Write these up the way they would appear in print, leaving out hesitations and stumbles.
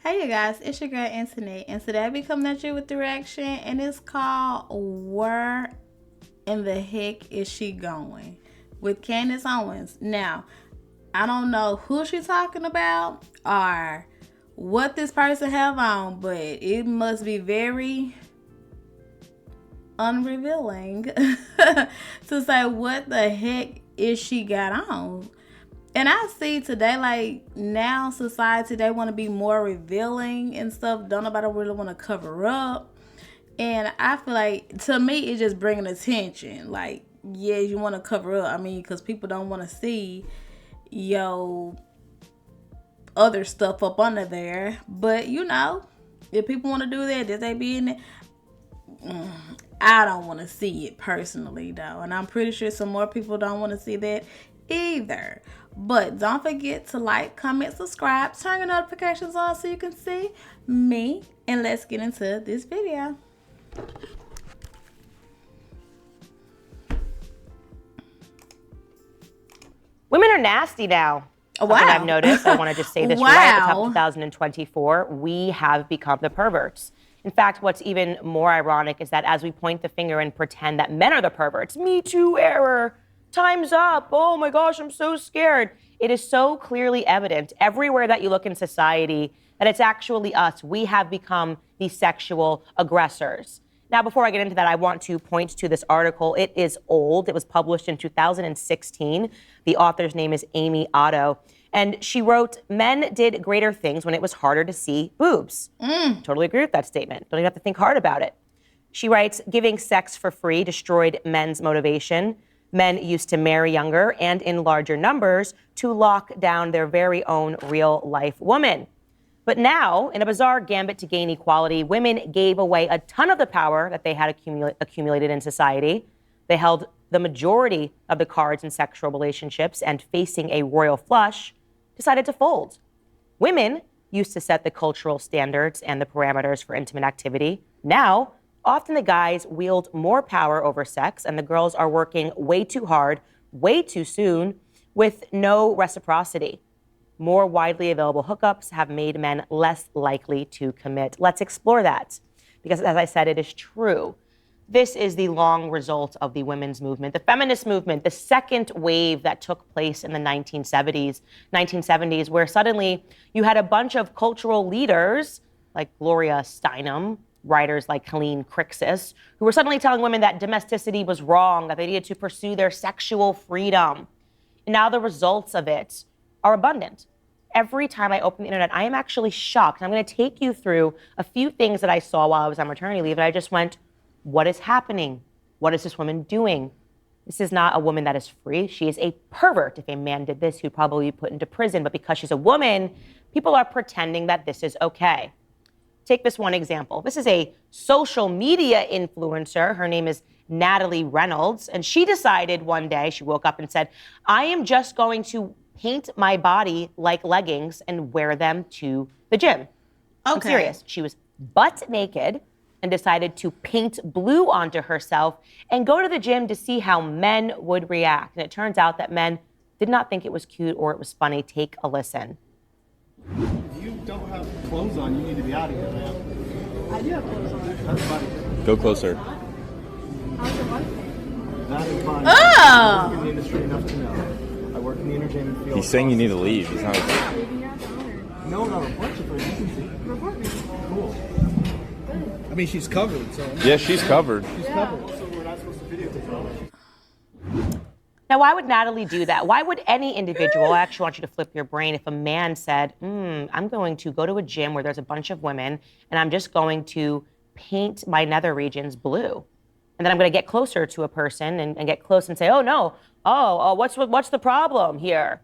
Hey you guys, it's your girl Internet, and today I be coming at you with the reaction, and it's called Where in the Heck Is She Going? With Candace Owens. Now, I don't know who she's talking about or what this person have on, but it must be very unrevealing to say what the heck is she got on. And I see today, like now society, they want to be more revealing and stuff. Don't nobody really want to cover up. And I feel like, to me, it's just bringing attention. Like, yeah, you want to cover up. I mean, because people don't want to see yo other stuff up under there. But, if people want to do that, that they be in it. I don't want to see it personally, though. And I'm pretty sure some more people don't want to see that either. But don't forget to like, comment, subscribe, turn your notifications on so you can see me. And let's get into this video. Women are nasty now. Wow. Something I've noticed. I want to just say this right at the top of 2024. We have become the perverts. In fact, what's even more ironic is that as we point the finger and pretend that men are the perverts, Me Too error, time's up, oh my gosh, I'm so scared. It is so clearly evident everywhere that you look in society that it's actually us. We have become the sexual aggressors. Now, before I get into that, I want to point to this article. It is old. It was published in 2016. The author's name is Amy Otto. And she wrote, men did greater things when it was harder to see boobs. Totally agree with that statement. Don't even have to think hard about it. She writes, giving sex for free destroyed men's motivation. Men used to marry younger and in larger numbers to lock down their very own real-life woman. But now, in a bizarre gambit to gain equality, women gave away a ton of the power that they had accumulated in society. They held the majority of the cards in sexual relationships and, facing a royal flush, decided to fold. Women used to set the cultural standards and the parameters for intimate activity. Now, often the guys wield more power over sex, and the girls are working way too hard, way too soon, with no reciprocity. More widely available hookups have made men less likely to commit. Let's explore that, because as I said, it is true. This is the long result of the women's movement, the feminist movement, the second wave that took place in the 1970s, where suddenly you had a bunch of cultural leaders like Gloria Steinem, writers like Helene Crixus, who were suddenly telling women that domesticity was wrong, that they needed to pursue their sexual freedom. And now the results of it are abundant. Every time I open the internet, I am actually shocked. I'm going to take you through a few things that I saw while I was on maternity leave, and I just went, what is happening? What is this woman doing? This is not a woman that is free. She is a pervert. If a man did this, he'd probably be put into prison. But because she's a woman, people are pretending that this is okay. Take this one example. This is a social media influencer. Her name is Natalie Reynolds. And she decided one day, she woke up and said, I am just going to paint my body like leggings and wear them to the gym. Okay. I'm serious. She was butt naked and decided to paint blue onto herself and go to the gym to see how men would react. And it turns out that men did not think it was cute or it was funny. Take a listen. If you don't have clothes on, you need to be out of here, man. I do have clothes on. That's funny. Go closer. How's your wife? That is fine. Oh! I work in the industry enough to know. I work in the entertainment field. He's saying you need to leave. He's not. Leaving you out to honor. No, no, report you for decency. Report me. Cool. Good. I mean, she's covered, so. Yeah, she's covered. She's covered. So we're not supposed to videotape her. Now, why would Natalie do that? Why would any individual, I actually want you to flip your brain, if a man said, I'm going to go to a gym where there's a bunch of women and I'm just going to paint my nether regions blue. And then I'm going to get closer to a person and get close and say, oh, no, what's the problem here?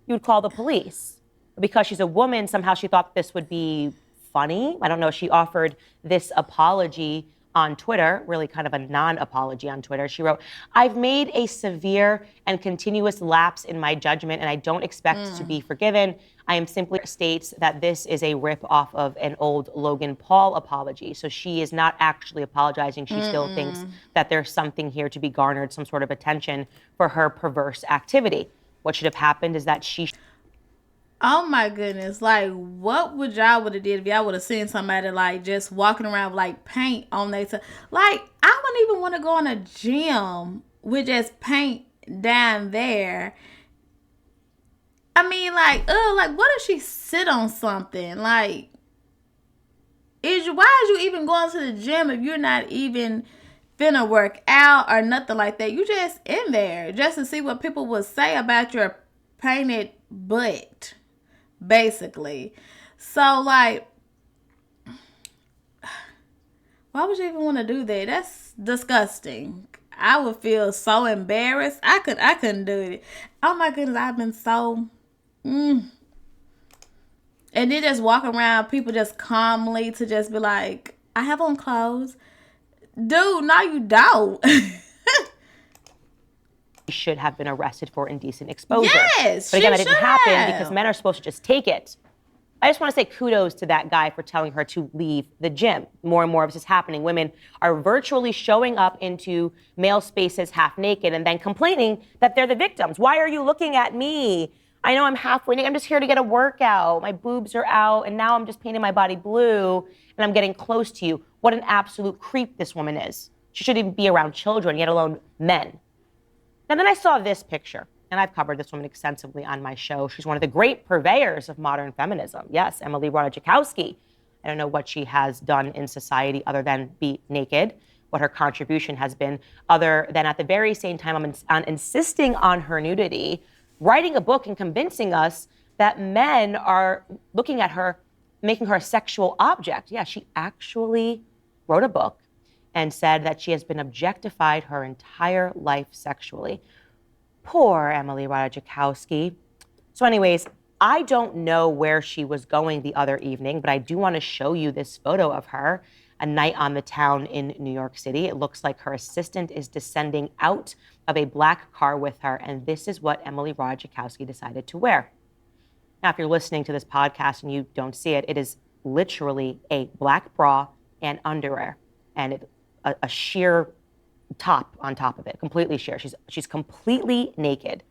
You would call the police. But because she's a woman, somehow she thought this would be funny. I don't know. She offered this apology on Twitter, really kind of a non-apology on Twitter. She wrote, I've made a severe and continuous lapse in my judgment, and I don't expect to be forgiven. I am simply states that this is a rip off of an old Logan Paul apology. So she is not actually apologizing. She still thinks that there's something here to be garnered, some sort of attention for her perverse activity. What should have happened is that she... Oh my goodness. Like, what would y'all would have did if y'all would have seen somebody like just walking around with like paint on their like, I wouldn't even want to go in a gym with just paint down there. I mean, like, what if she sit on something? Like, why is you even going to the gym if you're not even finna work out or nothing like that? You just in there just to see what people would say about your painted butt, basically. So, like, why would you even want to do that? That's disgusting. I would feel so embarrassed. I couldn't do it. Oh my goodness, I've been so. And then just walk around, people just calmly to just be like, I have on clothes. Dude, no, you don't. Should have been arrested for indecent exposure. Yes, but again, that didn't happen have. because men are supposed to just take it. I just want to say kudos to that guy for telling her to leave the gym. More and more of this is happening. Women are virtually showing up into male spaces half naked and then complaining that they're the victims. Why are you looking at me? I know I'm halfway naked. I'm just here to get a workout. My boobs are out, and now I'm just painting my body blue, and I'm getting close to you. What an absolute creep this woman is. She shouldn't even be around children, yet alone men. Now, then I saw this picture, and I've covered this woman extensively on my show. She's one of the great purveyors of modern feminism. Yes, Emily Ratajkowski. I don't know what she has done in society other than be naked, what her contribution has been, other than at the very same time on insisting on her nudity, writing a book and convincing us that men are looking at her, making her a sexual object. Yeah, she actually wrote a book and said that she has been objectified her entire life sexually. Poor Emily Ratajkowski. So anyways, I don't know where she was going the other evening, but I do want to show you this photo of her, a night on the town in New York City. It looks like her assistant is descending out of a black car with her, and this is what Emily Ratajkowski decided to wear. Now, if you're listening to this podcast and you don't see it, it is literally a black bra and underwear, and a sheer top on top of it, completely sheer. She's completely naked.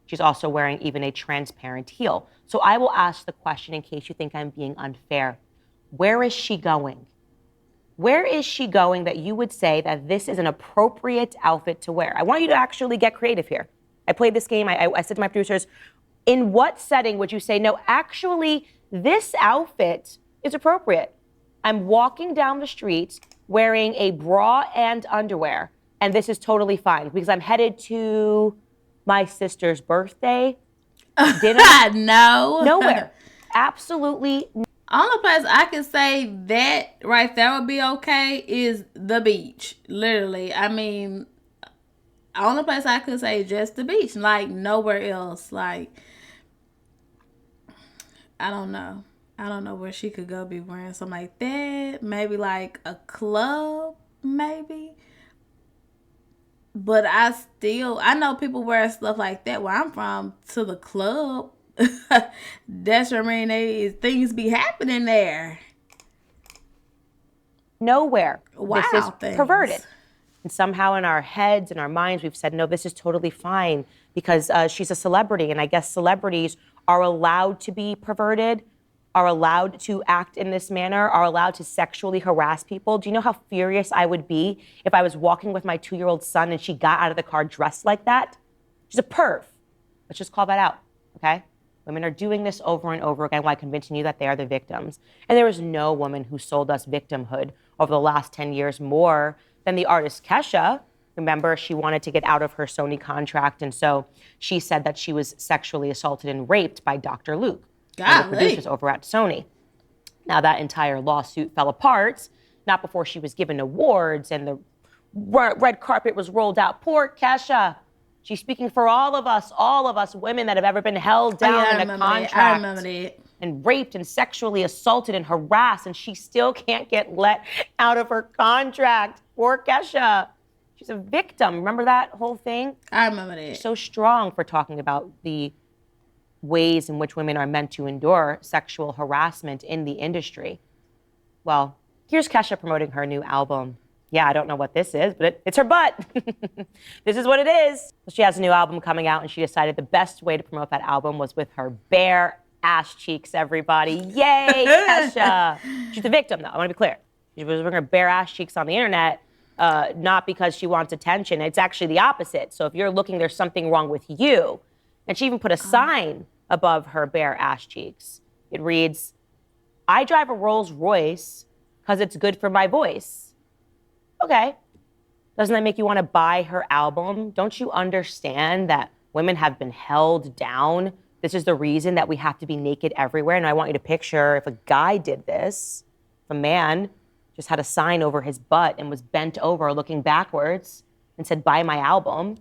She's also wearing even a transparent heel. So I will ask the question in case you think I'm being unfair. Where is she going? Where is she going that you would say that this is an appropriate outfit to wear? I want you to actually get creative here. I played this game. I said to my producers, in what setting would you say, no, actually, this outfit is appropriate? I'm walking down the street wearing a bra and underwear, and this is totally fine because I'm headed to my sister's birthday dinner. No. Nowhere. Absolutely. Only place I can say that right there would be okay is the beach. Literally. I mean, only place I could say just the beach. Like, nowhere else. Like, I don't know. I don't know where she could go be wearing something like that. Maybe like a club, maybe. But I know people wear stuff like that where I'm from to the club. That's what I mean. Things be happening there. Nowhere. Wow, this is things. Perverted. And somehow in our heads and our minds, we've said, no, this is totally fine because she's a celebrity. And I guess celebrities are allowed to be perverted, are allowed to act in this manner, are allowed to sexually harass people. Do you know how furious I would be if I was walking with my 2-year-old son and she got out of the car dressed like that? She's a perv. Let's just call that out, okay? Women are doing this over and over again while convincing you that they are the victims. And there is no woman who sold us victimhood over the last 10 years more than the artist Kesha. Remember, she wanted to get out of her Sony contract, and so she said that she was sexually assaulted and raped by Dr. Luke, one of the producers over at Sony. Now, that entire lawsuit fell apart, not before she was given awards and the red carpet was rolled out. Poor Kesha. She's speaking for all of us women that have ever been held down in a contract and raped and sexually assaulted and harassed, and she still can't get let out of her contract. Poor Kesha. She's a victim. Remember that whole thing? I remember that. She's so strong for talking about the ways in which women are meant to endure sexual harassment in the industry. Well, here's Kesha promoting her new album. Yeah, I don't know what this is, but it's her butt. This is what it is. She has a new album coming out, and she decided the best way to promote that album was with her bare ass cheeks, everybody. Yay, Kesha. She's the victim, though. I want to be clear. She was wearing her bare ass cheeks on the internet, not because she wants attention. It's actually the opposite. So if you're looking, there's something wrong with you. And she even put a sign above her bare ass cheeks. It reads, I drive a Rolls Royce because it's good for my voice. Okay. Doesn't that make you want to buy her album? Don't you understand that women have been held down? This is the reason that we have to be naked everywhere. And I want you to picture if a guy did this, if a man just had a sign over his butt and was bent over looking backwards and said, buy my album.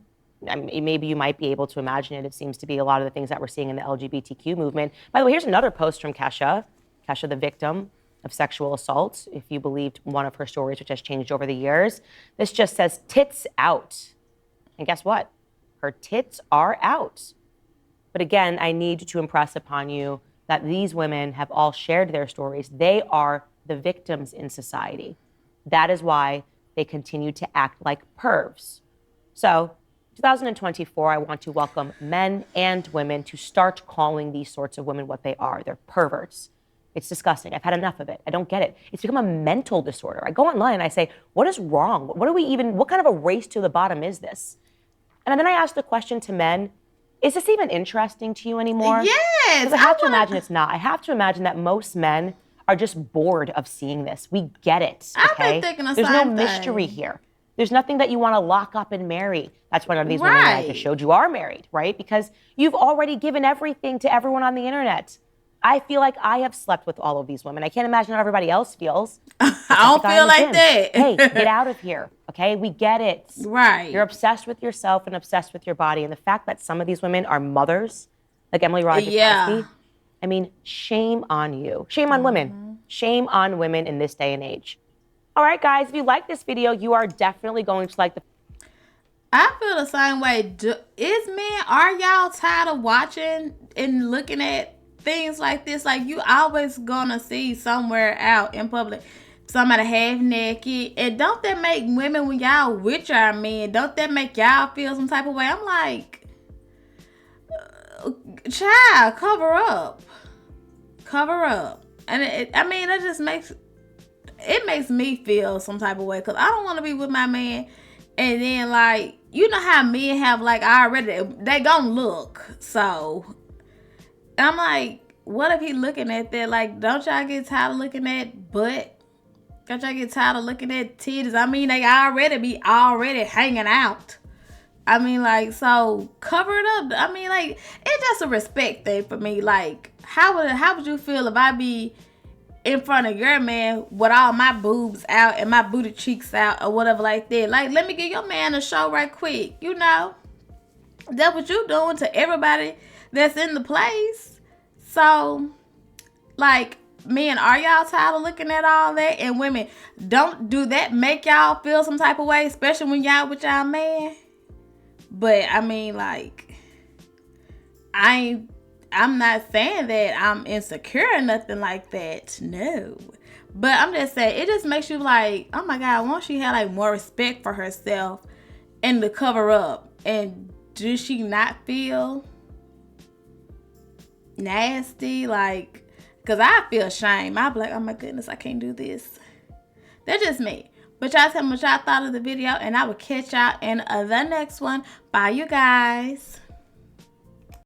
I mean, maybe you might be able to imagine it. It seems to be a lot of the things that we're seeing in the LGBTQ movement. By the way, here's another post from Kesha. Kesha, the victim of sexual assault, if you believed one of her stories, which has changed over the years. This just says, tits out. And guess what? Her tits are out. But again, I need to impress upon you that these women have all shared their stories. They are the victims in society. That is why they continue to act like pervs. So, 2024, I want to welcome men and women to start calling these sorts of women what they are. They're perverts. It's disgusting. I've had enough of it. I don't get it. It's become a mental disorder. I go online and I say, what is wrong? What kind of a race to the bottom is this? And then I ask the question to men, is this even interesting to you anymore? Yes. Because I have to imagine it's not. I have to imagine that most men are just bored of seeing this. We get it, okay? I've been thinking the There's same no mystery thing. here. There's nothing that you want to lock up and marry. That's why none of these women that I just showed you are married, right? Because you've already given everything to everyone on the internet. I feel like I have slept with all of these women. I can't imagine how everybody else feels. I don't feel like that. Hey, get out of here, okay? We get it. Right. You're obsessed with yourself and obsessed with your body. And the fact that some of these women are mothers, like Emily Ratajkowski, Yeah. I mean, shame on you. Shame on women. Shame on women in this day and age. All right, guys, if you like this video, you are definitely going to like the... I feel the same way. Are y'all tired of watching and looking at things like this? Like, you always gonna see somewhere out in public somebody half naked. And don't that make women, when y'all with y'all men, don't that make y'all feel some type of way? I'm like, child, cover up. Cover up. And it just makes me feel some type of way, because I don't want to be with my man and then, like, you know how men have, like, already, they gonna look. So I'm like, what if he looking at that? Like, don't y'all get tired of looking at butt? Don't y'all get tired of looking at titties? I mean, they already hanging out. I mean, like, so cover it up. I mean, like, it's just a respect thing for me. Like, how would you feel if I be in front of your man with all my boobs out and my booty cheeks out or whatever like that? Like, let me give your man a show right quick. You know, that's what you doing to everybody that's in the place. So, like, men, are y'all tired of looking at all that? And women, don't do that make y'all feel some type of way, especially when y'all with y'all man? But I mean, like, I'm not saying that I'm insecure or nothing like that. No. But I'm just saying, it just makes you like, oh my God, won't she have like more respect for herself and to cover up? And does she not feel nasty? Like, because I feel shame. I'll be like, oh my goodness, I can't do this. That's just me. But y'all tell me what y'all thought of the video, and I will catch y'all in the next one. Bye, you guys.